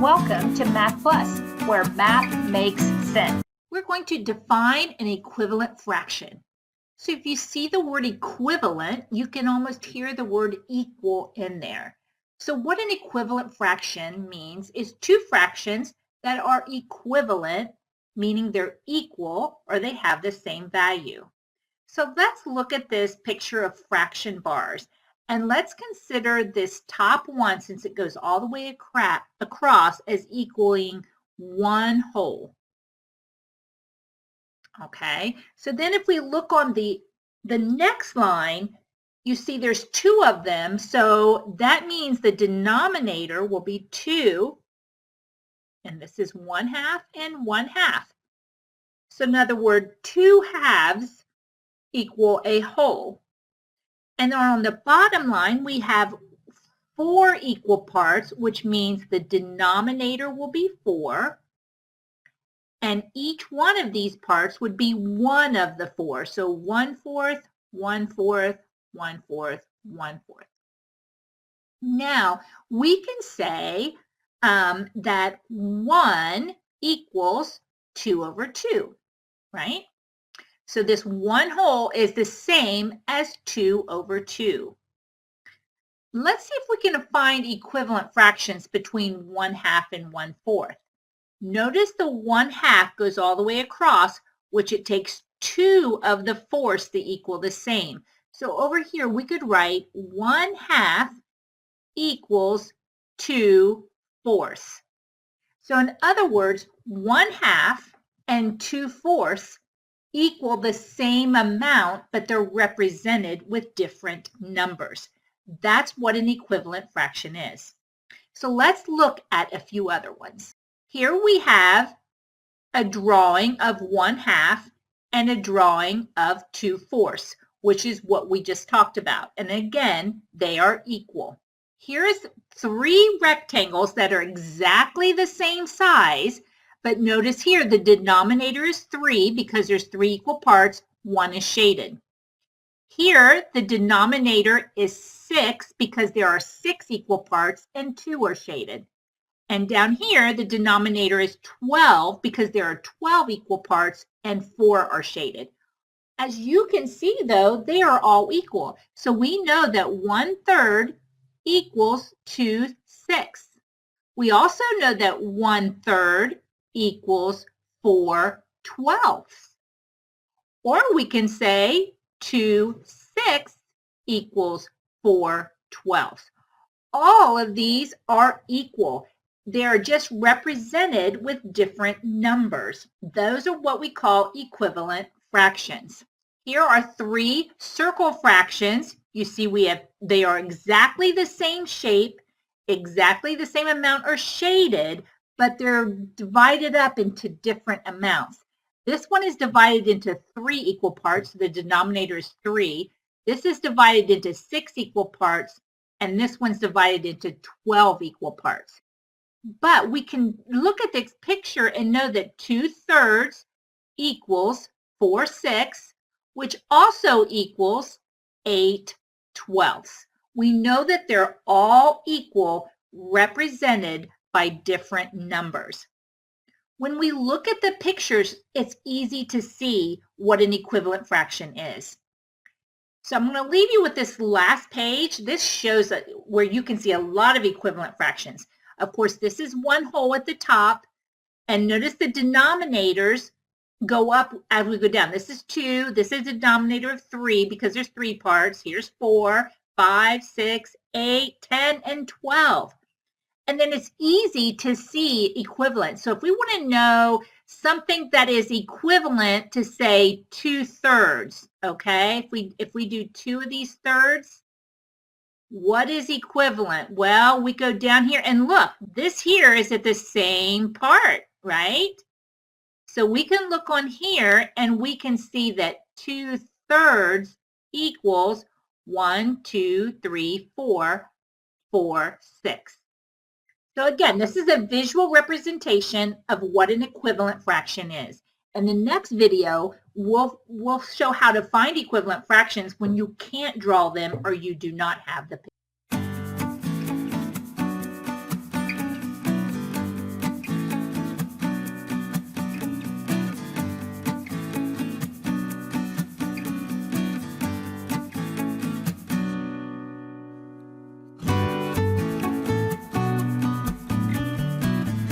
Welcome to Math Plus, where math makes sense. We're going to define an equivalent fraction. So if you see the word equivalent, you can almost hear the word equal in there. So what an equivalent fraction means is two fractions that are equivalent, meaning they're equal or they have the same value. So let's look at this picture of fraction bars. And let's consider this top one, since it goes all the way across, as equaling one whole. Okay, so then if we look on the next line, you see there's two of them. So that means the denominator will be 2. And this is 1/2 and 1/2. So in other words, 2 halves equal a whole. And then on the bottom line, we have 4 equal parts, which means the denominator will be 4. And each one of these parts would be one of the 4. So 1/4, 1/4, 1/4, 1/4. Now, we can say that 1 equals 2/2, right? So this one whole is the same as 2/2. Let's see if we can find equivalent fractions between 1/2 and 1/4. Notice the 1/2 goes all the way across, which it takes 2 of the fourths to equal the same. So over here, we could write 1/2 equals 2/4. So in other words, 1/2 and 2/4 equal the same amount, but they're represented with different numbers. That's what an equivalent fraction is. So let's look at a few other ones. Here we have a drawing of 1/2 and a drawing of 2/4, which is what we just talked about. And again, they are equal. Here's 3 rectangles that are exactly the same size. But notice here, the denominator is 3 because there's 3 equal parts, 1 is shaded. Here, the denominator is 6 because there are 6 equal parts and 2 are shaded. And down here, the denominator is 12 because there are 12 equal parts and 4 are shaded. As you can see, though, they are all equal. So we know that 1/3 equals 2/6. We also know that 1/3 equals 4/12. Or we can say 2/6 equals 4/12. All of these are equal. They are just represented with different numbers. Those are what we call equivalent fractions. Here are 3 circle fractions. You see they are exactly the same shape, exactly the same amount are shaded, but they're divided up into different amounts. This one is divided into 3 equal parts. The denominator is 3. This is divided into 6 equal parts, and this one's divided into 12 equal parts. But we can look at this picture and know that 2/3 equals 4/6, which also equals 8/12. We know that they're all equal, represented by different numbers. When we look at the pictures, it's easy to see what an equivalent fraction is. So I'm going to leave you with this last page. This shows where you can see a lot of equivalent fractions. Of course, this is one whole at the top. And notice the denominators go up as we go down. This is 2. This is a denominator of 3 because there's 3 parts. Here's 4, 5, 6, 8, 10, and 12. And then it's easy to see equivalent. So if we want to know something that is equivalent to, say, 2/3, okay? If we do 2 of these thirds, what is equivalent? Well, we go down here and look, this here is at the same part, right? So we can look on here and we can see that 2/3 equals 1, 2, 3, 4, 4, 6. So again, this is a visual representation of what an equivalent fraction is. In the next video, we'll show how to find equivalent fractions when you can't draw them or you do not have the picture.